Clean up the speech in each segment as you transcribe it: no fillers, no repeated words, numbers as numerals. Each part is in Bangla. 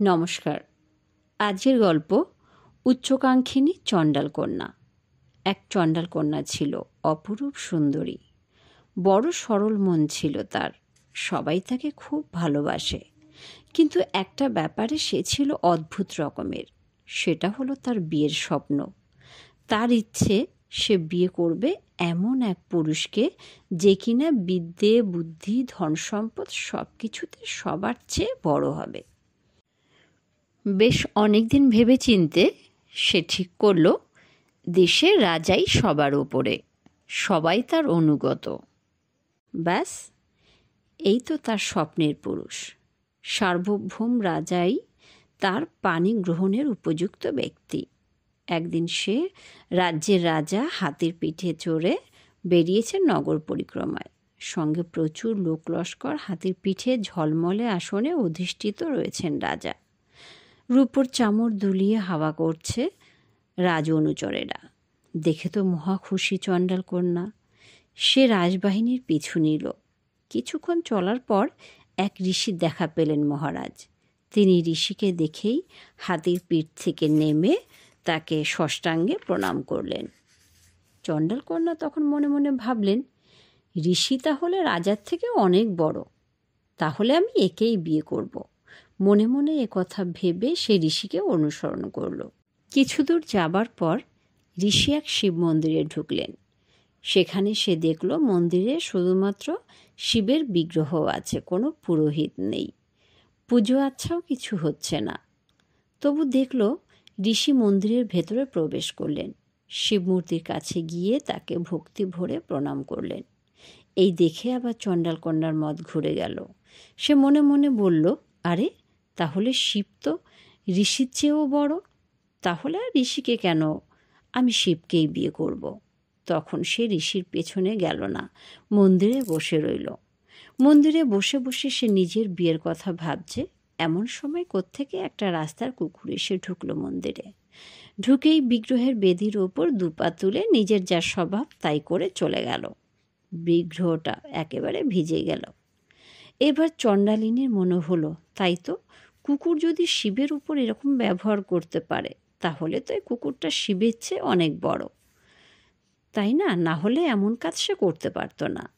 নমস্কার। আজকের গল্প উচ্চকাঙ্ক্ষিনী চণ্ডাল কন্যা। এক চণ্ডাল কন্যা ছিল, অপরূপ সুন্দরী। বড় সরল মন ছিল তার। সবাই তাকে খুব ভালোবাসে। কিন্তু একটা ব্যাপারে সে ছিল অদ্ভুত রকমের। সেটা হলো তার বিয়ের স্বপ্ন। তার ইচ্ছে সে বিয়ে করবে এমন এক পুরুষকে যে কিনা বিদ্যে, বুদ্ধি, ধন সম্পদ সব কিছুতে সবার চেয়ে বড় হবে। বেশ অনেকদিন ভেবে চিনতে সে ঠিক করল দেশের রাজাই সবার ওপরে, সবাই তার অনুগত। ব্যাস, এই তো তার স্বপ্নের পুরুষ। সার্বভৌম রাজাই তার পানি গ্রহণের উপযুক্ত ব্যক্তি। একদিন সে রাজ্যের রাজা হাতির পিঠে চড়ে বেরিয়েছে নগর পরিক্রমায়। সঙ্গে প্রচুর লোকলস্কর। হাতির পিঠে ঝলমলে আসনে অধিষ্ঠিত রয়েছেন রাজা। রূপোর চামড় দুলিয়ে হাওয়া করছে রাজ অনুচরেরা। দেখে তো মহা খুশি চণ্ডাল কন্যা। সে রাজবাহিনীর পিছু নিল। কিছুক্ষণ চলার পর এক ঋষির দেখা পেলেন মহারাজ। তিনি ঋষিকে দেখেই হাতির পিঠ থেকে নেমে তাকে সাষ্টাঙ্গে প্রণাম করলেন। চণ্ডাল কন্যা তখন মনে মনে ভাবলেন, ঋষি তাহলে রাজার থেকে অনেক বড়, তাহলে আমি একেই বিয়ে করব। মনে মনে কথা ভেবে সে ঋষিকে অনুসরণ করল। কিছু দূর যাবার পর ঋষি এক শিব মন্দিরে ঢুকলেন। সেখানে সে দেখল মন্দিরে শুধুমাত্র শিবের বিগ্রহ আছে, কোনো পুরোহিত নেই। পুজো আচ্ছাও কিছু হচ্ছে না। তবু দেখল ঋষি মন্দিরের ভেতরে প্রবেশ করলেন। শিব মূর্তির কাছে গিয়ে তাকে ভক্তি ভরে প্রণাম করলেন। এই দেখে আবার চণ্ডাল কন্যার মত ঘুরে গেল। সে মনে মনে বলল, আরে তাহলে শিব তো ঋষির চেয়েও বড়, তাহলে আর ঋষিকে কেন, আমি শিবকেই বিয়ে করব। তখন সে ঋষির পেছনে গেল না, মন্দিরে বসে রইল। মন্দিরে বসে বসে সে নিজের বিয়ের কথা ভাবছে। এমন সময় কোত্থেকে একটা রাস্তার কুকুর এসে ঢুকলো মন্দিরে। ঢুকেই বিগ্রহের বেদির ওপর দুপা তুলে নিজের যা স্বভাব তাই করে চলে গেল। বিগ্রহটা একেবারে ভিজে গেল। এবার চণ্ডালিনীর মনে হলো, তাই তো, কুকুর যদি শিবের উপর এরকম ব্যবহার করতে পারে, তাহলে তো এই কুকুরটা শিবের চেয়ে অনেক বড়, তাই না? না হলে এমন কাজ সে করতে পারতো না।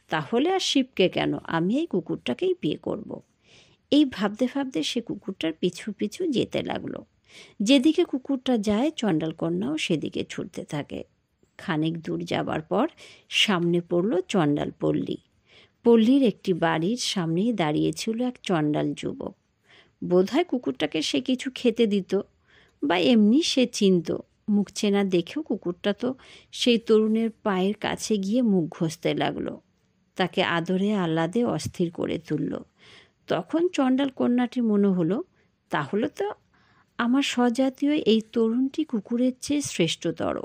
তাহলে আর শিবকে কেন, আমি এই কুকুরটাকেই বিয়ে করব। এই ভাবতে ভাবতে সে কুকুরটার পিছু পিছু যেতে লাগলো। যেদিকে কুকুরটা যায় চণ্ডাল কন্যাও সেদিকে ছুটতে থাকে। খানিক দূর যাবার পর সামনে পড়ল চণ্ডাল পল্লী। পল্লীর একটি বাড়ির সামনেই দাঁড়িয়েছিল এক চণ্ডাল যুবক। বোধহয় কুকুরটাকে সে কিছু খেতে দিত, বা এমনি সে চিনত। মুখ চেনা দেখেও কুকুরটা তো সেই তরুণের পায়ের কাছে গিয়ে মুখ ঘষতে লাগলো, তাকে আদরে আহ্লাদে অস্থির করে তুলল। তখন চণ্ডাল কন্যাটির মনে হলো, তাহলে তো আমার স্বজাতীয় এই তরুণটি কুকুরের চেয়ে শ্রেষ্ঠতর।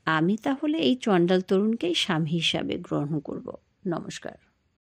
আমি তাহলে এই চণ্ডাল তরুণকেই স্বামী হিসাবে গ্রহণ করব। নমস্কার।